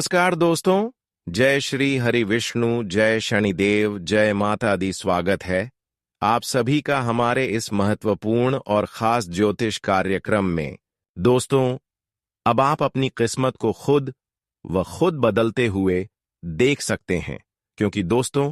नमस्कार दोस्तों। जय श्री हरि विष्णु, जय शनिदेव, जय माता दी। स्वागत है आप सभी का हमारे इस महत्वपूर्ण और खास ज्योतिष कार्यक्रम में। दोस्तों, अब आप अपनी किस्मत को खुद बदलते हुए देख सकते हैं, क्योंकि दोस्तों,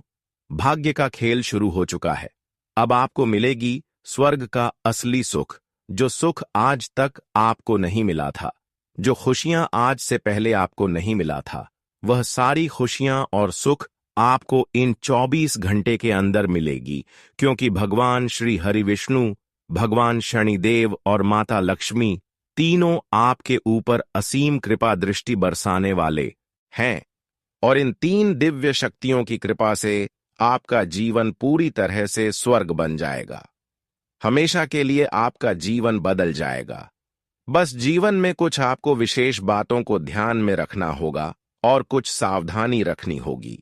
भाग्य का खेल शुरू हो चुका है। अब आपको मिलेगी स्वर्ग का असली सुख, जो सुख आज तक आपको नहीं मिला था, जो खुशियां आज से पहले आपको नहीं मिला था। वह सारी खुशियां और सुख आपको इन 24 घंटे के अंदर मिलेगी, क्योंकि भगवान श्री हरि विष्णु, भगवान शनिदेव और माता लक्ष्मी तीनों आपके ऊपर असीम कृपा दृष्टि बरसाने वाले हैं। और इन तीन दिव्य शक्तियों की कृपा से आपका जीवन पूरी तरह से स्वर्ग बन जाएगा। हमेशा के लिए आपका जीवन बदल जाएगा। बस जीवन में कुछ आपको विशेष बातों को ध्यान में रखना होगा और कुछ सावधानी रखनी होगी।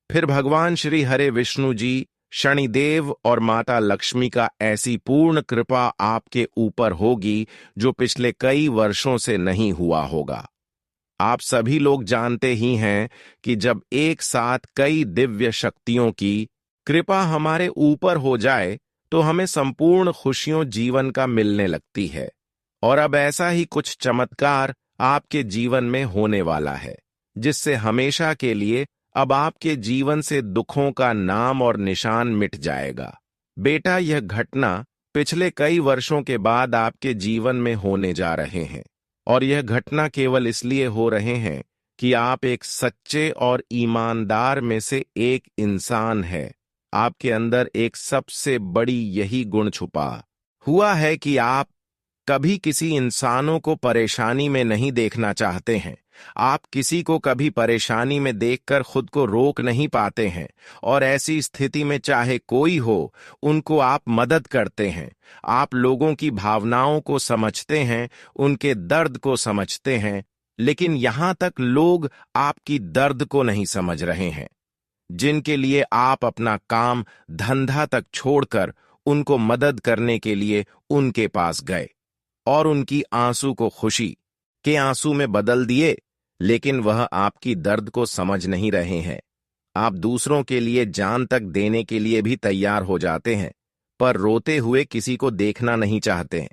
फिर भगवान श्री हरे विष्णु जी, शनिदेव और माता लक्ष्मी का ऐसी पूर्ण कृपा आपके ऊपर होगी जो पिछले कई वर्षों से नहीं हुआ होगा। आप सभी लोग जानते ही हैं कि जब एक साथ कई दिव्य शक्तियों की कृपा हमारे ऊपर हो जाए तो हमें संपूर्ण खुशियों जीवन का मिलने लगती है। और अब ऐसा ही कुछ चमत्कार आपके जीवन में होने वाला है, जिससे हमेशा के लिए अब आपके जीवन से दुखों का नाम और निशान मिट जाएगा। बेटा, यह घटना पिछले कई वर्षों के बाद आपके जीवन में होने जा रहे हैं, और यह घटना केवल इसलिए हो रहे हैं कि आप एक सच्चे और ईमानदार में से एक इंसान हैं। आपके अंदर एक सबसे बड़ी यही गुण छुपा हुआ है कि आप कभी किसी इंसानों को परेशानी में नहीं देखना चाहते हैं। आप किसी को कभी परेशानी में देखकर खुद को रोक नहीं पाते हैं, और ऐसी स्थिति में चाहे कोई हो, उनको आप मदद करते हैं। आप लोगों की भावनाओं को समझते हैं, उनके दर्द को समझते हैं, लेकिन यहां तक लोग आपकी दर्द को नहीं समझ रहे हैं, जिनके लिए आप अपना काम धंधा तक छोड़कर उनको मदद करने के लिए उनके पास गए और उनकी आंसू को खुशी के आंसू में बदल दिए, लेकिन वह आपकी दर्द को समझ नहीं रहे हैं। आप दूसरों के लिए जान तक देने के लिए भी तैयार हो जाते हैं, पर रोते हुए किसी को देखना नहीं चाहते हैं।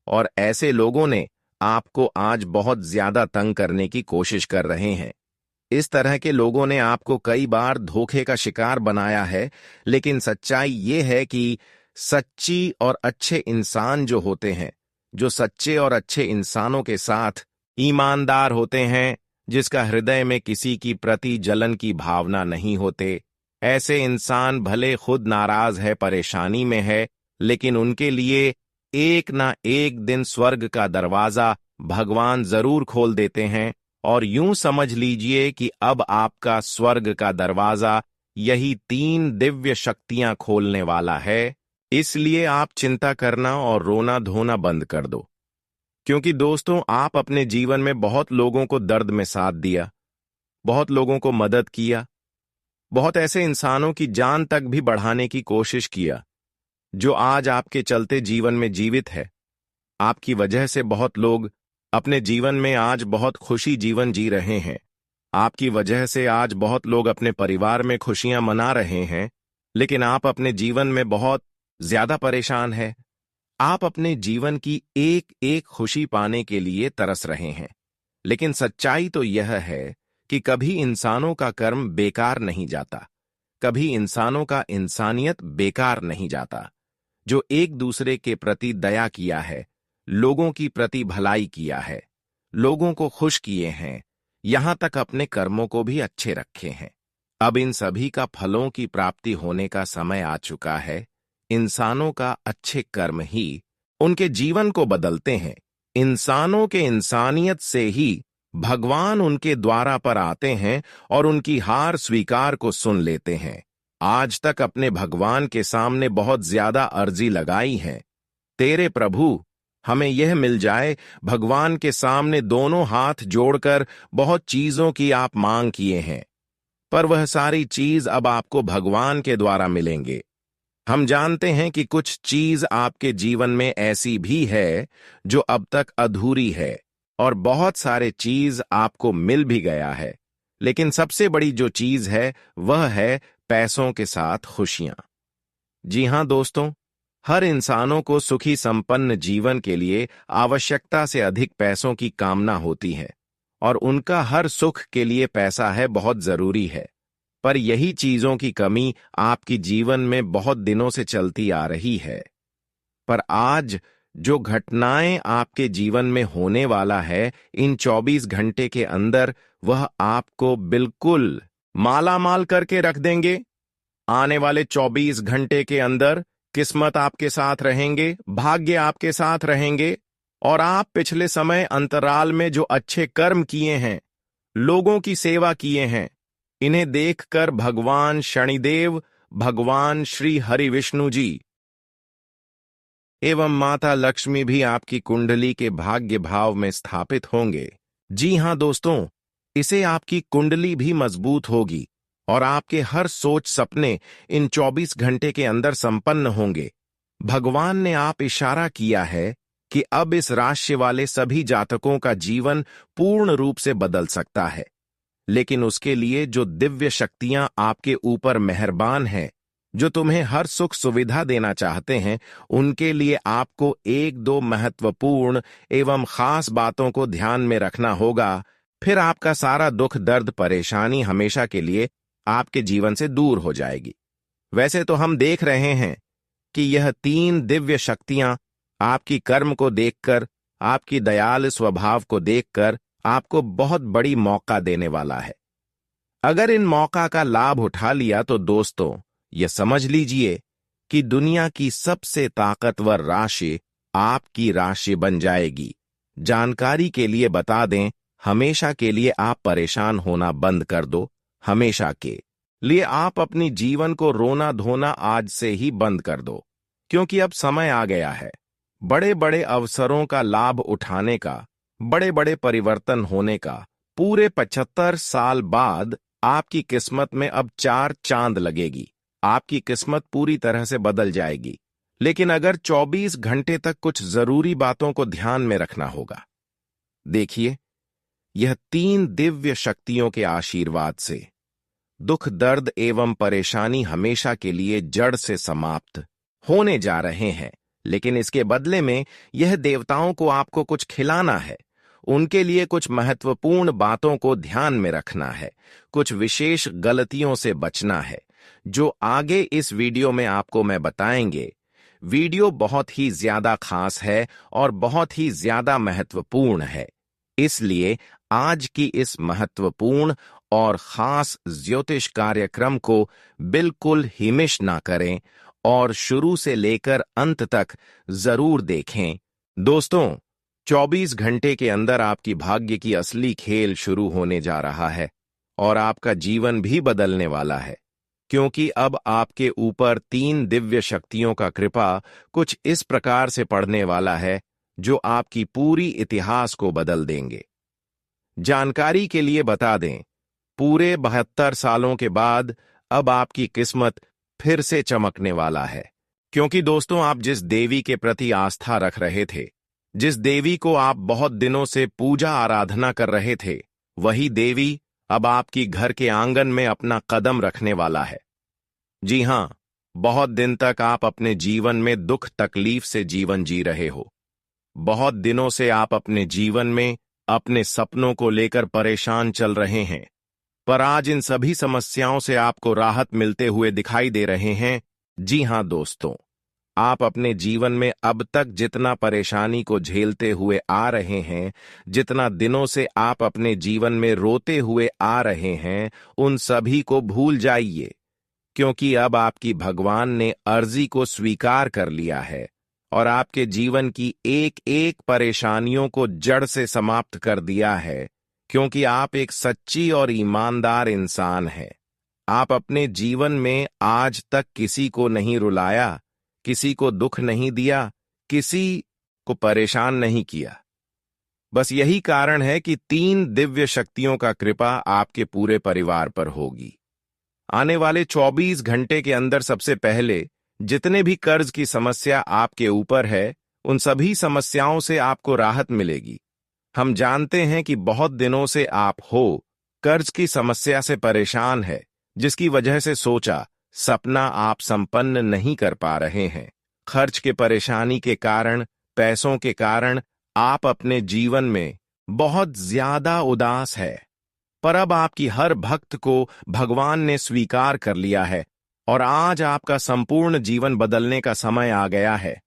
और ऐसे लोगों ने आपको आज बहुत ज्यादा तंग करने की कोशिश कर रहे हैं। इस तरह के लोगों ने आपको कई बार धोखे का शिकार बनाया है, लेकिन सच्चाई ये है कि सच्ची और अच्छे इंसान जो होते हैं, जो सच्चे और अच्छे इंसानों के साथ ईमानदार होते हैं, जिसका हृदय में किसी की प्रति जलन की भावना नहीं होते, ऐसे इंसान भले खुद नाराज है, परेशानी में है, लेकिन उनके लिए एक ना एक दिन स्वर्ग का दरवाजा भगवान जरूर खोल देते हैं। और यूं समझ लीजिए कि अब आपका स्वर्ग का दरवाजा यही तीन दिव्य शक्तियां खोलने वाला है। इसलिए आप चिंता करना और रोना धोना बंद कर दो, क्योंकि दोस्तों, आप अपने जीवन में बहुत लोगों को दर्द में साथ दिया, बहुत लोगों को मदद किया, बहुत ऐसे इंसानों की जान तक भी बढ़ाने की कोशिश किया, जो आज आपके चलते जीवन में जीवित है। आपकी वजह से बहुत लोग अपने जीवन में आज बहुत खुशी जीवन जी रहे हैं। आपकी वजह से आज बहुत लोग अपने परिवार में खुशियां मना रहे हैं, लेकिन आप अपने जीवन में बहुत ज्यादा परेशान हैं। आप अपने जीवन की एक एक खुशी पाने के लिए तरस रहे हैं, लेकिन सच्चाई तो यह है कि कभी इंसानों का कर्म बेकार नहीं जाता, कभी इंसानों का इंसानियत बेकार नहीं जाता। जो एक दूसरे के प्रति दया किया है, लोगों की प्रति भलाई किया है, लोगों को खुश किए हैं, यहां तक अपने कर्मों को भी अच्छे रखे हैं, अब इन सभी का फलों की प्राप्ति होने का समय आ चुका है। इंसानों का अच्छे कर्म ही उनके जीवन को बदलते हैं। इंसानों के इंसानियत से ही भगवान उनके द्वारा पर आते हैं और उनकी हार स्वीकार को सुन लेते हैं। आज तक अपने भगवान के सामने बहुत ज्यादा अर्जी लगाई है, तेरे प्रभु हमें यह मिल जाए। भगवान के सामने दोनों हाथ जोड़कर बहुत चीजों की आप मांग किए हैं, पर वह सारी चीज अब आपको भगवान के द्वारा मिलेंगे। हम जानते हैं कि कुछ चीज आपके जीवन में ऐसी भी है जो अब तक अधूरी है, और बहुत सारे चीज आपको मिल भी गया है, लेकिन सबसे बड़ी जो चीज है वह है पैसों के साथ खुशियां। जी हां दोस्तों, हर इंसानों को सुखी संपन्न जीवन के लिए आवश्यकता से अधिक पैसों की कामना होती है और उनका हर सुख के लिए पैसा है बहुत जरूरी है। पर यही चीजों की कमी आपकी जीवन में बहुत दिनों से चलती आ रही है। पर आज जो घटनाएं आपके जीवन में होने वाला है इन 24 घंटे के अंदर, वह आपको बिल्कुल मालामाल करके रख देंगे। आने वाले 24 घंटे के अंदर किस्मत आपके साथ रहेंगे, भाग्य आपके साथ रहेंगे और आप पिछले समय अंतराल में जो अच्छे कर्म किए हैं, लोगों की सेवा किए हैं, इन्हें देखकर भगवान शनिदेव, भगवान श्री हरि विष्णु जी एवं माता लक्ष्मी भी आपकी कुंडली के भाग्य भाव में स्थापित होंगे। जी हां दोस्तों, इसे आपकी कुंडली भी मजबूत होगी और आपके हर सोच सपने इन 24 घंटे के अंदर संपन्न होंगे। भगवान ने आप इशारा किया है कि अब इस राशि वाले सभी जातकों का जीवन पूर्ण रूप से बदल सकता है, लेकिन उसके लिए जो दिव्य शक्तियां आपके ऊपर मेहरबान हैं, जो तुम्हें हर सुख सुविधा देना चाहते हैं, उनके लिए आपको एक दो महत्वपूर्ण एवं खास बातों को ध्यान में रखना होगा। फिर आपका सारा दुख दर्द परेशानी हमेशा के लिए आपके जीवन से दूर हो जाएगी। वैसे तो हम देख रहे हैं कि यह 3 दिव्य शक्तियां आपकी कर्म को देखकर, आपकी दयालु स्वभाव को देखकर आपको बहुत बड़ी मौका देने वाला है। अगर इन मौका का लाभ उठा लिया तो दोस्तों, यह समझ लीजिए कि दुनिया की सबसे ताकतवर राशि आपकी राशि बन जाएगी। जानकारी के लिए बता दें, हमेशा के लिए आप परेशान होना बंद कर दो। हमेशा के लिए आप अपनी जीवन को रोना धोना आज से ही बंद कर दो, क्योंकि अब समय आ गया है बड़े बड़े अवसरों का लाभ उठाने का, बड़े बड़े परिवर्तन होने का। पूरे 75 साल बाद आपकी किस्मत में अब 4 चांद लगेगी। आपकी किस्मत पूरी तरह से बदल जाएगी, लेकिन अगर 24 घंटे तक कुछ जरूरी बातों को ध्यान में रखना होगा। देखिए, यह 3 दिव्य शक्तियों के आशीर्वाद से दुख दर्द एवं परेशानी हमेशा के लिए जड़ से समाप्त होने जा रहे हैं, लेकिन इसके बदले में यह देवताओं को आपको कुछ खिलाना है। उनके लिए कुछ महत्वपूर्ण बातों को ध्यान में रखना है, कुछ विशेष गलतियों से बचना है, जो आगे इस वीडियो में आपको मैं बताएंगे। वीडियो बहुत ही ज्यादा खास है और बहुत ही ज्यादा महत्वपूर्ण है, इसलिए आज की इस महत्वपूर्ण और खास ज्योतिष कार्यक्रम को बिल्कुल ही मिस ना करें और शुरू से लेकर अंत तक जरूर देखें। दोस्तों, 24 घंटे के अंदर आपकी भाग्य की असली खेल शुरू होने जा रहा है और आपका जीवन भी बदलने वाला है, क्योंकि अब आपके ऊपर 3 दिव्य शक्तियों का कृपा कुछ इस प्रकार से पड़ने वाला है जो आपकी पूरी इतिहास को बदल देंगे। जानकारी के लिए बता दें, पूरे 72 सालों के बाद अब आपकी किस्मत फिर से चमकने वाला है, क्योंकि दोस्तों, आप जिस देवी के प्रति आस्था रख रहे थे, जिस देवी को आप बहुत दिनों से पूजा आराधना कर रहे थे, वही देवी अब आपकी घर के आंगन में अपना कदम रखने वाला है। जी हां, बहुत दिन तक आप अपने जीवन में दुख तकलीफ से जीवन जी रहे हो। बहुत दिनों से आप अपने जीवन में अपने सपनों को लेकर परेशान चल रहे हैं, पर आज इन सभी समस्याओं से आपको राहत मिलते हुए दिखाई दे रहे हैं। जी हां दोस्तों, आप अपने जीवन में अब तक जितना परेशानी को झेलते हुए आ रहे हैं, जितना दिनों से आप अपने जीवन में रोते हुए आ रहे हैं, उन सभी को भूल जाइए, क्योंकि अब आपकी भगवान ने अर्जी को स्वीकार कर लिया है और आपके जीवन की एक एक परेशानियों को जड़ से समाप्त कर दिया है, क्योंकि आप एक सच्ची और ईमानदार इंसान हैं। आप अपने जीवन में आज तक किसी को नहीं रुलाया, किसी को दुख नहीं दिया, किसी को परेशान नहीं किया। बस यही कारण है कि 3 दिव्य शक्तियों का कृपा आपके पूरे परिवार पर होगी। आने वाले 24 घंटे के अंदर सबसे पहले जितने भी कर्ज की समस्या आपके ऊपर है, उन सभी समस्याओं से आपको राहत मिलेगी। हम जानते हैं कि बहुत दिनों से आप हो कर्ज की समस्या से परेशान है, जिसकी वजह से सोचा सपना आप संपन्न नहीं कर पा रहे हैं। खर्च के परेशानी के कारण, पैसों के कारण आप अपने जीवन में बहुत ज्यादा उदास है। पर अब आपकी हर भक्त को भगवान ने स्वीकार कर लिया है और आज आपका संपूर्ण जीवन बदलने का समय आ गया है।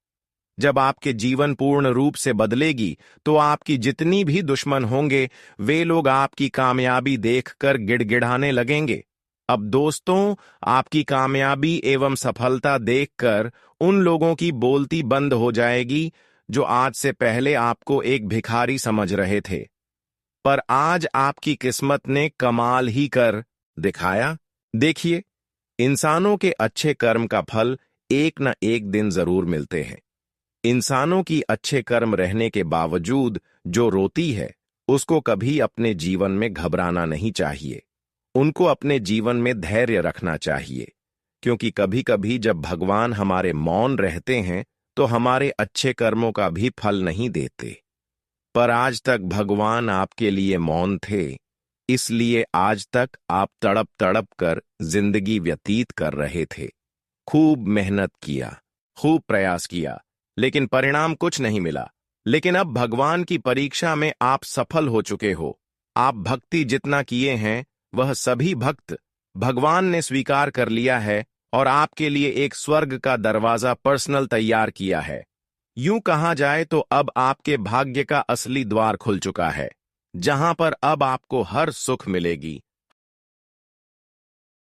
जब आपके जीवन पूर्ण रूप से बदलेगी तो आपकी जितनी भी दुश्मन होंगे वे लोग आपकी कामयाबी देखकर गिड़गिड़ाने लगेंगे। अब दोस्तों, आपकी कामयाबी एवं सफलता देखकर उन लोगों की बोलती बंद हो जाएगी जो आज से पहले आपको एक भिखारी समझ रहे थे। पर आज आपकी किस्मत ने कमाल ही कर दिखाया। देखिए, इंसानों के अच्छे कर्म का फल एक न एक दिन जरूर मिलते हैं। इंसानों की अच्छे कर्म रहने के बावजूद जो रोती है उसको कभी अपने जीवन में घबराना नहीं चाहिए। उनको अपने जीवन में धैर्य रखना चाहिए, क्योंकि कभी कभी जब भगवान हमारे मौन रहते हैं तो हमारे अच्छे कर्मों का भी फल नहीं देते। पर आज तक भगवान आपके लिए मौन थे, इसलिए आज तक आप तड़प तड़प कर जिंदगी व्यतीत कर रहे थे। खूब मेहनत किया, खूब प्रयास किया, लेकिन परिणाम कुछ नहीं मिला। लेकिन अब भगवान की परीक्षा में आप सफल हो चुके हो। आप भक्ति जितना किए हैं वह सभी भक्त भगवान ने स्वीकार कर लिया है और आपके लिए एक स्वर्ग का दरवाजा पर्सनल तैयार किया है। यूं कहा जाए तो अब आपके भाग्य का असली द्वार खुल चुका है, जहां पर अब आपको हर सुख मिलेगी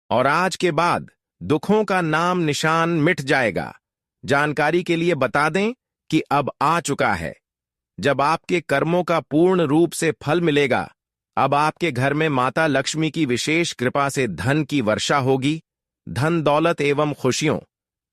और आज के बाद दुखों का नाम निशान मिट जाएगा। जानकारी के लिए बता दें कि अब आ चुका है जब आपके कर्मों का पूर्ण रूप से फल मिलेगा। अब आपके घर में माता लक्ष्मी की विशेष कृपा से धन की वर्षा होगी। धन, दौलत एवं खुशियों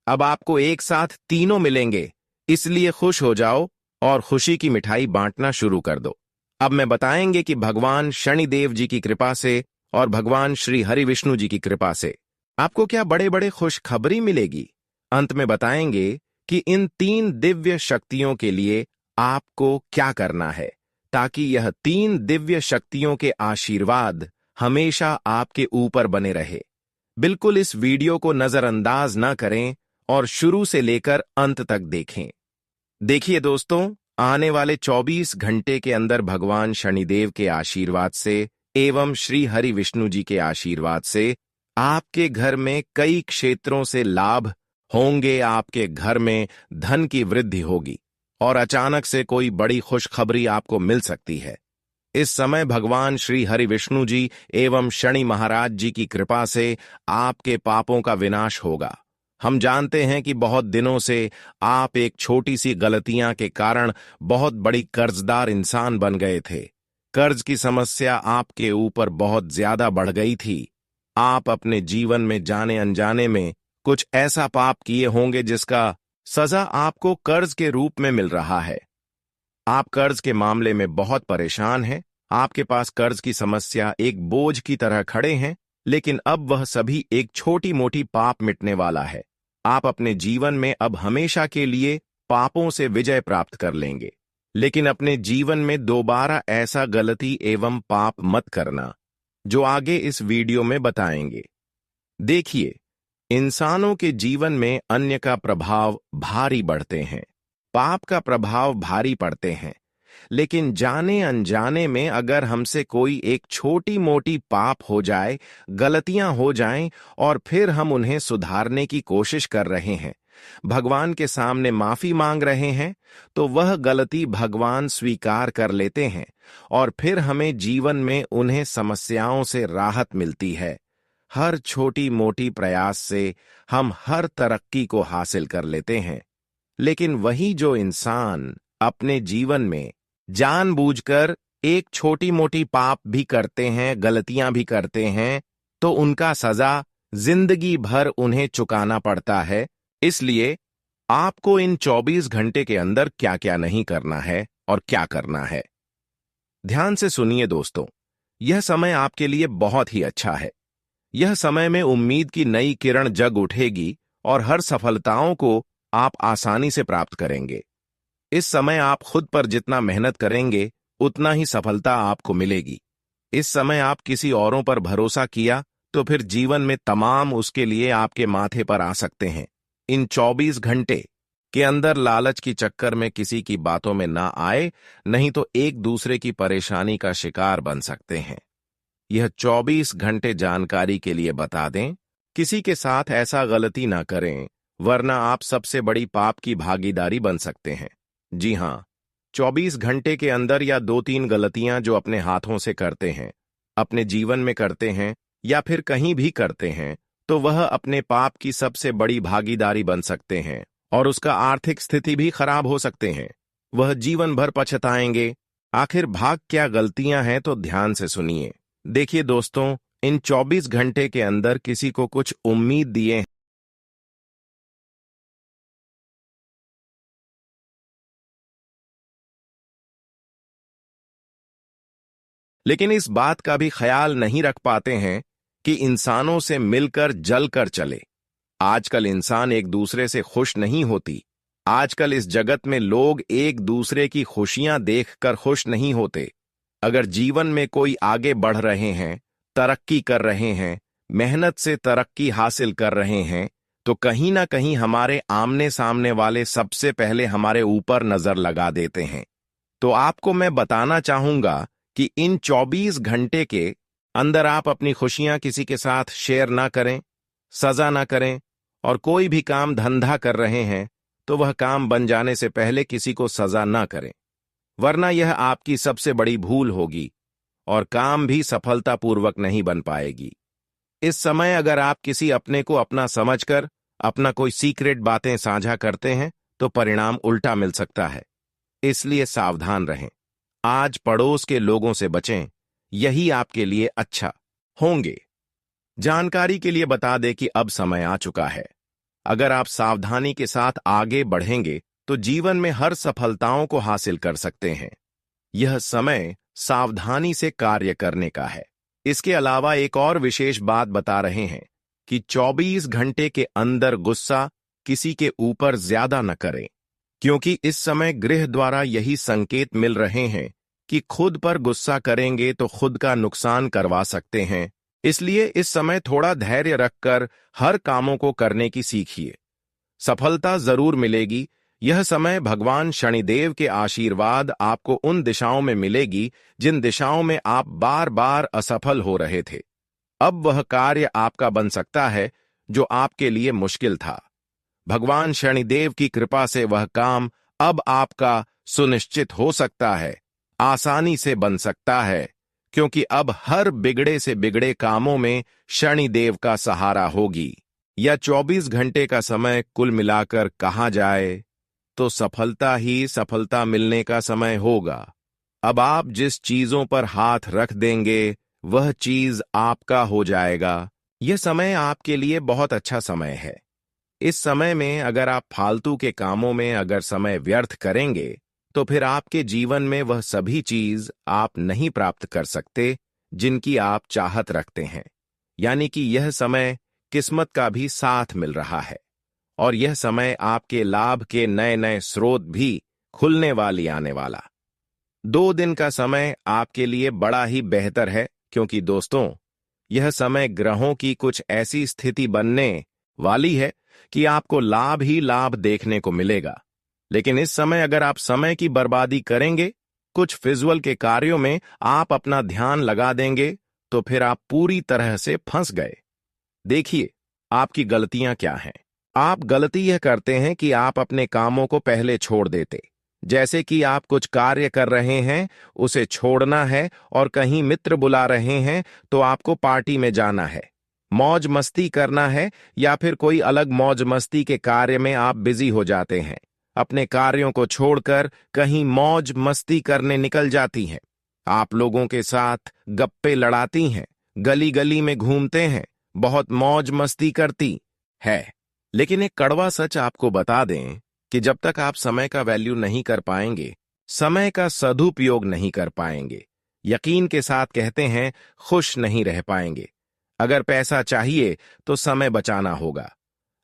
अब आपको एक साथ तीनों मिलेंगे, इसलिए खुश हो जाओ और खुशी की मिठाई बांटना शुरू कर दो। अब मैं बताएंगे कि भगवान शनिदेव जी की कृपा से और भगवान श्री हरि विष्णु जी की कृपा से आपको क्या बड़े बड़े खुशखबरी मिलेगी। अंत में बताएंगे कि इन 3 दिव्य शक्तियों के लिए आपको क्या करना है, ताकि यह 3 दिव्य शक्तियों के आशीर्वाद हमेशा आपके ऊपर बने रहे। बिल्कुल इस वीडियो को नजरअंदाज न करें और शुरू से लेकर अंत तक देखें। देखिए दोस्तों, आने वाले 24 घंटे के अंदर भगवान शनिदेव के आशीर्वाद से एवं श्री हरि विष्णु जी के आशीर्वाद से आपके घर में कई क्षेत्रों से लाभ होंगे। आपके घर में धन की वृद्धि होगी और अचानक से कोई बड़ी खुशखबरी आपको मिल सकती है। इस समय भगवान श्री हरि विष्णु जी एवं शनि महाराज जी की कृपा से आपके पापों का विनाश होगा। हम जानते हैं कि बहुत दिनों से आप एक छोटी सी गलतियां के कारण बहुत बड़ी कर्जदार इंसान बन गए थे। कर्ज की समस्या आपके ऊपर बहुत ज्यादा बढ़ गई थी। आप अपने जीवन में जाने अनजाने में कुछ ऐसा पाप किए होंगे जिसका सजा आपको कर्ज के रूप में मिल रहा है। आप कर्ज के मामले में बहुत परेशान हैं। आपके पास कर्ज की समस्या एक बोझ की तरह खड़े हैं, लेकिन अब वह सभी एक छोटी मोटी पाप मिटने वाला है। आप अपने जीवन में अब हमेशा के लिए पापों से विजय प्राप्त कर लेंगे। लेकिन अपने जीवन में दोबारा ऐसा गलती एवं पाप मत करना जो आगे इस वीडियो में बताएंगे। देखिए, इंसानों के जीवन में अन्य का प्रभाव भारी बढ़ते हैं, पाप का प्रभाव भारी पड़ते हैं। लेकिन जाने अनजाने में अगर हमसे कोई एक छोटी मोटी पाप हो जाए, गलतियां हो जाएं और फिर हम उन्हें सुधारने की कोशिश कर रहे हैं, भगवान के सामने माफी मांग रहे हैं, तो वह गलती भगवान स्वीकार कर लेते हैं और फिर हमें जीवन में उन्हें समस्याओं से राहत मिलती है। हर छोटी मोटी प्रयास से हम हर तरक्की को हासिल कर लेते हैं। लेकिन वही जो इंसान अपने जीवन में जानबूझकर एक छोटी मोटी पाप भी करते हैं, गलतियां भी करते हैं, तो उनका सजा जिंदगी भर उन्हें चुकाना पड़ता है। इसलिए आपको इन 24 घंटे के अंदर क्या क्या नहीं करना है और क्या करना है, ध्यान से सुनिए दोस्तों। यह समय आपके लिए बहुत ही अच्छा है। यह समय में उम्मीद की नई किरण जग उठेगी और हर सफलताओं को आप आसानी से प्राप्त करेंगे। इस समय आप खुद पर जितना मेहनत करेंगे उतना ही सफलता आपको मिलेगी। इस समय आप किसी औरों पर भरोसा किया तो फिर जीवन में तमाम उसके लिए आपके माथे पर आ सकते हैं। इन 24 घंटे के अंदर लालच की चक्कर में किसी की बातों में ना आए, नहीं तो एक दूसरे की परेशानी का शिकार बन सकते हैं। यह 24 घंटे जानकारी के लिए बता दें, किसी के साथ ऐसा गलती ना करें, वरना आप सबसे बड़ी पाप की भागीदारी बन सकते हैं। जी हां, 24 घंटे के अंदर या 2-3 गलतियां जो अपने हाथों से करते हैं, अपने जीवन में करते हैं या फिर कहीं भी करते हैं, तो वह अपने पाप की सबसे बड़ी भागीदारी बन सकते हैं और उसका आर्थिक स्थिति भी खराब हो सकते हैं। वह जीवन भर पछताएंगे। आखिर भाग क्या गलतियां हैं, तो ध्यान से सुनिए। देखिए दोस्तों, इन 24 घंटे के अंदर किसी को कुछ उम्मीद दिए, लेकिन इस बात का भी ख्याल नहीं रख पाते हैं कि इंसानों से मिलकर जलकर चले। आजकल इंसान एक दूसरे से खुश नहीं होती। आजकल इस जगत में लोग एक दूसरे की खुशियां देखकर खुश नहीं होते। अगर जीवन में कोई आगे बढ़ रहे हैं, तरक्की कर रहे हैं, मेहनत से तरक्की हासिल कर रहे हैं, तो कहीं ना कहीं हमारे आमने सामने वाले सबसे पहले हमारे ऊपर नजर लगा देते हैं। तो आपको मैं बताना चाहूंगा कि इन 24 घंटे के अंदर आप अपनी खुशियां किसी के साथ शेयर ना करें, सजा ना करें, और कोई भी काम धंधा कर रहे हैं तो वह काम बन जाने से पहले किसी को सजा ना करें, वरना यह आपकी सबसे बड़ी भूल होगी और काम भी सफलतापूर्वक नहीं बन पाएगी। इस समय अगर आप किसी अपने को अपना समझकर अपना कोई सीक्रेट बातें साझा करते हैं तो परिणाम उल्टा मिल सकता है। इसलिए सावधान रहें। आज पड़ोस के लोगों से बचें, यही आपके लिए अच्छा होंगे। जानकारी के लिए बता दें कि अब समय आ चुका है। अगर आप सावधानी के साथ आगे बढ़ेंगे तो जीवन में हर सफलताओं को हासिल कर सकते हैं। यह समय सावधानी से कार्य करने का है। इसके अलावा एक और विशेष बात बता रहे हैं कि 24 घंटे के अंदर गुस्सा किसी के ऊपर ज्यादा न करें, क्योंकि इस समय गृह द्वारा यही संकेत मिल रहे हैं कि खुद पर गुस्सा करेंगे तो खुद का नुकसान करवा सकते हैं। इसलिए इस समय थोड़ा धैर्य रखकर हर कामों को करने की सीखिए। सफलता जरूर मिलेगी। यह समय भगवान शनिदेव के आशीर्वाद आपको उन दिशाओं में मिलेगी जिन दिशाओं में आप बार बार असफल हो रहे थे। अब वह कार्य आपका बन सकता है जो आपके लिए मुश्किल था। भगवान शनिदेव की कृपा से वह काम अब आपका सुनिश्चित हो सकता है, आसानी से बन सकता है, क्योंकि अब हर बिगड़े से बिगड़े कामों में शनिदेव का सहारा होगी। यह 24 घंटे का समय कुल मिलाकर कहा जाए तो सफलता ही सफलता मिलने का समय होगा। अब आप जिस चीजों पर हाथ रख देंगे वह चीज आपका हो जाएगा। यह समय आपके लिए बहुत अच्छा समय है। इस समय में अगर आप फालतू के कामों में अगर समय व्यर्थ करेंगे तो फिर आपके जीवन में वह सभी चीज आप नहीं प्राप्त कर सकते जिनकी आप चाहत रखते हैं। यानी कि यह समय किस्मत का भी साथ मिल रहा है और यह समय आपके लाभ के नए नए स्रोत भी खुलने वाली आने वाला। 2 दिन का समय आपके लिए बड़ा ही बेहतर है, क्योंकि दोस्तों यह समय ग्रहों की कुछ ऐसी स्थिति बनने वाली है कि आपको लाभ ही लाभ देखने को मिलेगा। लेकिन इस समय अगर आप समय की बर्बादी करेंगे, कुछ फिजूल के कार्यों में आप अपना ध्यान लगा देंगे, तो फिर आप पूरी तरह से फंस गए। देखिए आपकी गलतियां क्या हैं। आप गलती यह करते हैं कि आप अपने कामों को पहले छोड़ देते। जैसे कि आप कुछ कार्य कर रहे हैं, उसे छोड़ना है और कहीं मित्र बुला रहे हैं तो आपको पार्टी में जाना है, मौज मस्ती करना है, या फिर कोई अलग मौज मस्ती के कार्य में आप बिजी हो जाते हैं। अपने कार्यों को छोड़कर कहीं मौज मस्ती करने निकल जाती हैं। आप लोगों के साथ गप्पे लड़ाती हैं, गली गली में घूमते हैं, बहुत मौज मस्ती करती है। लेकिन एक कड़वा सच आपको बता दें कि जब तक आप समय का वैल्यू नहीं कर पाएंगे, समय का सदुपयोग नहीं कर पाएंगे, यकीन के साथ कहते हैं खुश नहीं रह पाएंगे। अगर पैसा चाहिए तो समय बचाना होगा।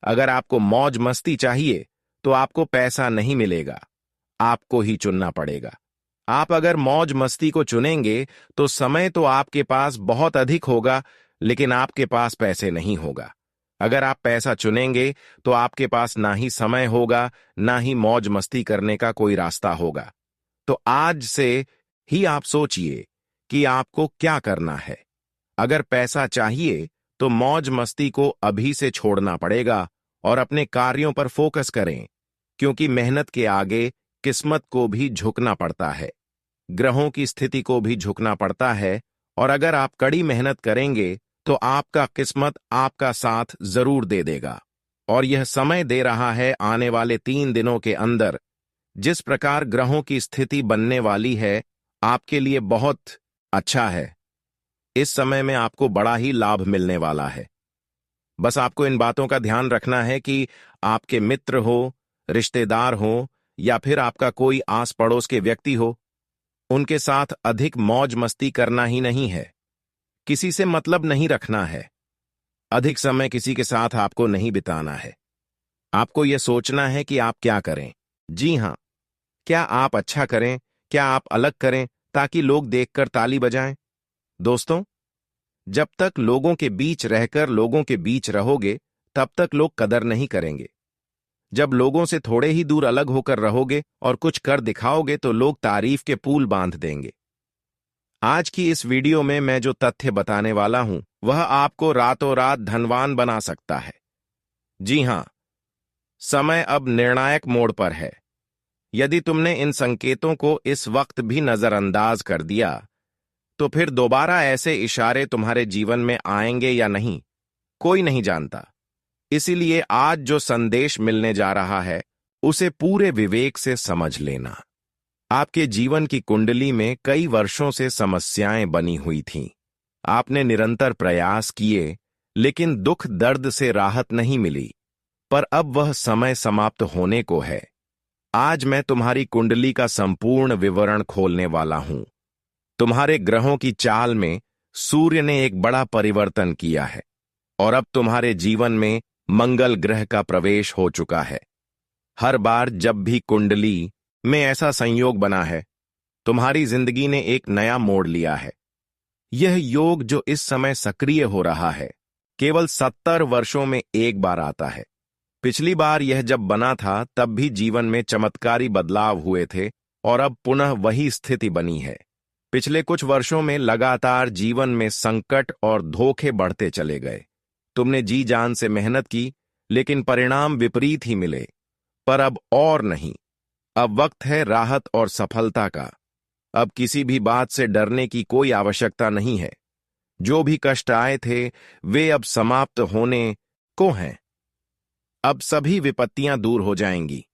अगर आपको मौज मस्ती चाहिए तो आपको पैसा नहीं मिलेगा, आपको ही चुनना पड़ेगा। आप अगर मौज मस्ती को चुनेंगे तो समय तो आपके पास बहुत अधिक होगा, लेकिन आपके पास पैसे नहीं होगा। अगर आप पैसा चुनेंगे तो आपके पास ना ही समय होगा, ना ही मौज मस्ती करने का कोई रास्ता होगा। तो आज से ही आप सोचिए कि आपको क्या करना है। अगर पैसा चाहिए तो मौज मस्ती को अभी से छोड़ना पड़ेगा और अपने कार्यों पर फोकस करें, क्योंकि मेहनत के आगे किस्मत को भी झुकना पड़ता है, ग्रहों की स्थिति को भी झुकना पड़ता है। और अगर आप कड़ी मेहनत करेंगे तो आपका किस्मत आपका साथ जरूर दे देगा। और यह समय दे रहा है आने वाले 3 दिनों के अंदर जिस प्रकार ग्रहों की स्थिति बनने वाली है, आपके लिए बहुत अच्छा है। इस समय में आपको बड़ा ही लाभ मिलने वाला है। बस आपको इन बातों का ध्यान रखना है कि आपके मित्र हो, रिश्तेदार हो या फिर आपका कोई आस पड़ोस के व्यक्ति हो, उनके साथ अधिक मौज मस्ती करना ही नहीं है। किसी से मतलब नहीं रखना है। अधिक समय किसी के साथ आपको नहीं बिताना है। आपको यह सोचना है कि आप क्या करें। जी हां, क्या आप अच्छा करें, क्या आप अलग करें ताकि लोग देखकर ताली बजाएं। दोस्तों, जब तक लोगों के बीच रहकर लोगों के बीच रहोगे, तब तक लोग कदर नहीं करेंगे। जब लोगों से थोड़े ही दूर अलग होकर रहोगे और कुछ कर दिखाओगे तो लोग तारीफ के पुल बांध देंगे। आज की इस वीडियो में मैं जो तथ्य बताने वाला हूं, वह आपको रातों रात धनवान बना सकता है। जी हां, समय अब निर्णायक मोड़ पर है। यदि तुमने इन संकेतों को इस वक्त भी नजरअंदाज कर दिया, तो फिर दोबारा ऐसे इशारे तुम्हारे जीवन में आएंगे या नहीं, कोई नहीं जानता। इसीलिए आज जो संदेश मिलने जा रहा है, उसे पूरे विवेक से समझ लेना। आपके जीवन की कुंडली में कई वर्षों से समस्याएं बनी हुई थीं। आपने निरंतर प्रयास किए, लेकिन दुख दर्द से राहत नहीं मिली। पर अब वह समय समाप्त होने को है। आज मैं तुम्हारी कुंडली का संपूर्ण विवरण खोलने वाला हूं। तुम्हारे ग्रहों की चाल में सूर्य ने एक बड़ा परिवर्तन किया है और अब तुम्हारे जीवन में मंगल ग्रह का प्रवेश हो चुका है। हर बार जब भी कुंडली में ऐसा संयोग बना है, तुम्हारी जिंदगी ने एक नया मोड़ लिया है। यह योग जो इस समय सक्रिय हो रहा है, केवल 70 वर्षों में एक बार आता है। पिछली बार यह जब बना था तब भी जीवन में चमत्कारी बदलाव हुए थे और अब पुनः वही स्थिति बनी है। पिछले कुछ वर्षों में लगातार जीवन में संकट और धोखे बढ़ते चले गए। तुमने जी जान से मेहनत की, लेकिन परिणाम विपरीत ही मिले। पर अब और नहीं। अब वक्त है राहत और सफलता का। अब किसी भी बात से डरने की कोई आवश्यकता नहीं है। जो भी कष्ट आए थे, वे अब समाप्त होने को हैं। अब सभी विपत्तियां दूर हो जाएंगी।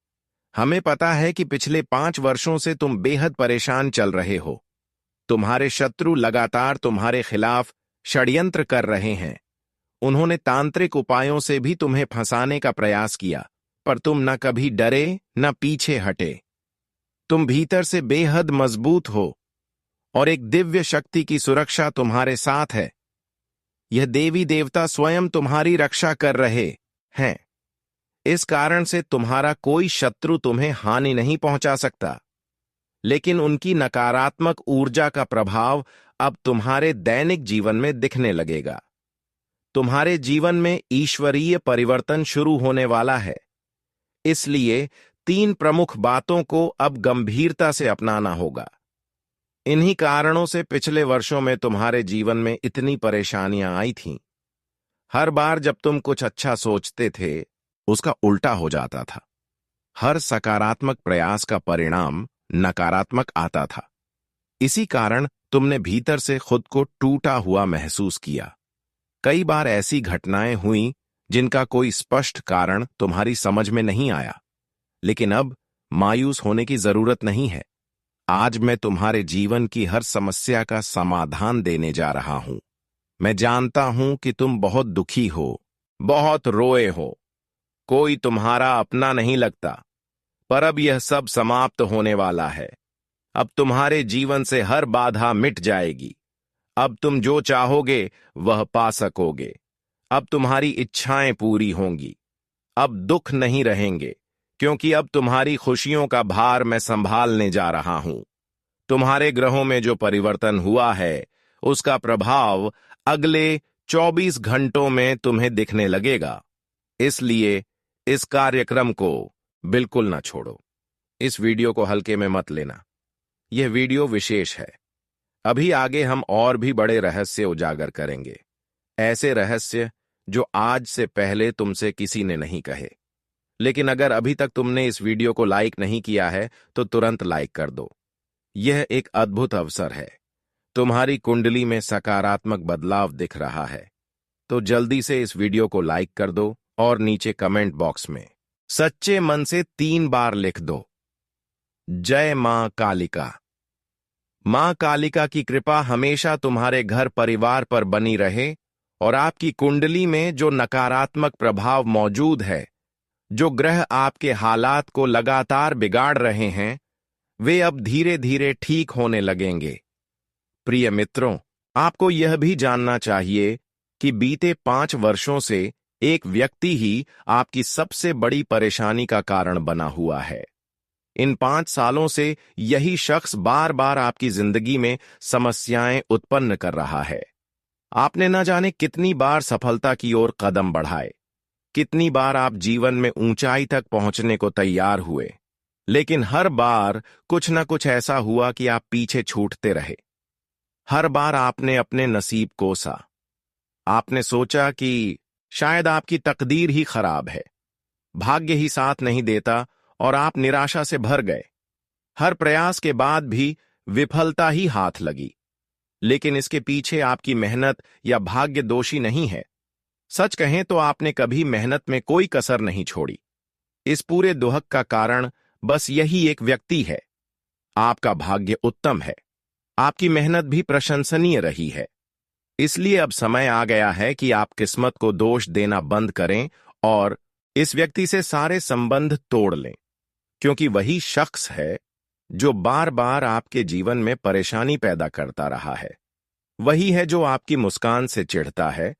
हमें पता है कि पिछले 5 वर्षों से तुम बेहद परेशान चल रहे हो। तुम्हारे शत्रु लगातार तुम्हारे खिलाफ षड्यंत्र कर रहे हैं। उन्होंने तांत्रिक उपायों से भी तुम्हें फंसाने का प्रयास किया, पर तुम न कभी डरे न पीछे हटे। तुम भीतर से बेहद मजबूत हो और एक दिव्य शक्ति की सुरक्षा तुम्हारे साथ है। यह देवी देवता स्वयं तुम्हारी रक्षा कर रहे हैं। इस कारण से तुम्हारा कोई शत्रु तुम्हें हानि नहीं पहुंचा सकता, लेकिन उनकी नकारात्मक ऊर्जा का प्रभाव अब तुम्हारे दैनिक जीवन में दिखने लगेगा। तुम्हारे जीवन में ईश्वरीय परिवर्तन शुरू होने वाला है। इसलिए 3 प्रमुख बातों को अब गंभीरता से अपनाना होगा। इन्हीं कारणों से पिछले वर्षों में तुम्हारे जीवन में इतनी परेशानियां आई थीं। हर बार जब तुम कुछ अच्छा सोचते थे, उसका उल्टा हो जाता था। हर सकारात्मक प्रयास का परिणाम नकारात्मक आता था। इसी कारण तुमने भीतर से खुद को टूटा हुआ महसूस किया। कई बार ऐसी घटनाएं हुईं जिनका कोई स्पष्ट कारण तुम्हारी समझ में नहीं आया, लेकिन अब मायूस होने की जरूरत नहीं है। आज मैं तुम्हारे जीवन की हर समस्या का समाधान देने जा रहा हूं। मैं जानता हूं कि तुम बहुत दुखी हो, बहुत रोए हो, कोई तुम्हारा अपना नहीं लगता, पर अब यह सब समाप्त होने वाला है। अब तुम्हारे जीवन से हर बाधा मिट जाएगी। अब तुम जो चाहोगे वह पा सकोगे। अब तुम्हारी इच्छाएं पूरी होंगी। अब दुख नहीं रहेंगे, क्योंकि अब तुम्हारी खुशियों का भार मैं संभालने जा रहा हूं। तुम्हारे ग्रहों में जो परिवर्तन हुआ है उसका प्रभाव अगले 24 घंटों में तुम्हें दिखने लगेगा। इसलिए इस कार्यक्रम को बिल्कुल ना छोड़ो। इस वीडियो को हल्के में मत लेना। यह वीडियो विशेष है। अभी आगे हम और भी बड़े रहस्य उजागर करेंगे, ऐसे रहस्य जो आज से पहले तुमसे किसी ने नहीं कहे। लेकिन अगर अभी तक तुमने इस वीडियो को लाइक नहीं किया है तो तुरंत लाइक कर दो। यह एक अद्भुत अवसर है। तुम्हारी कुंडली में सकारात्मक बदलाव दिख रहा है, तो जल्दी से इस वीडियो को लाइक कर दो और नीचे कमेंट बॉक्स में सच्चे मन से 3 बार लिख दो, जय मां कालिका। मां कालिका की कृपा हमेशा तुम्हारे घर परिवार पर बनी रहे और आपकी कुंडली में जो नकारात्मक प्रभाव मौजूद है, जो ग्रह आपके हालात को लगातार बिगाड़ रहे हैं, वे अब धीरे धीरे ठीक होने लगेंगे। प्रिय मित्रों, आपको यह भी जानना चाहिए कि बीते 5 वर्षों से एक व्यक्ति ही आपकी सबसे बड़ी परेशानी का कारण बना हुआ है। इन 5 सालों से यही शख्स बार बार आपकी जिंदगी में समस्याएं उत्पन्न कर रहा है। आपने न जाने कितनी बार सफलता की ओर कदम बढ़ाए, कितनी बार आप जीवन में ऊंचाई तक पहुंचने को तैयार हुए, लेकिन हर बार कुछ न कुछ ऐसा हुआ कि आप पीछे छूटते रहे। हर बार आपने अपने नसीब कोसा। आपने सोचा कि शायद आपकी तकदीर ही खराब है, भाग्य ही साथ नहीं देता, और आप निराशा से भर गए। हर प्रयास के बाद भी विफलता ही हाथ लगी। लेकिन इसके पीछे आपकी मेहनत या भाग्य दोषी नहीं है। सच कहें तो आपने कभी मेहनत में कोई कसर नहीं छोड़ी। इस पूरे दुहक का कारण बस यही एक व्यक्ति है। आपका भाग्य उत्तम है, आपकी मेहनत भी प्रशंसनीय रही है। इसलिए अब समय आ गया है कि आप किस्मत को दोष देना बंद करें और इस व्यक्ति से सारे संबंध तोड़ लें, क्योंकि वही शख्स है जो बार बार आपके जीवन में परेशानी पैदा करता रहा है। वही है जो आपकी मुस्कान से चिढ़ता है,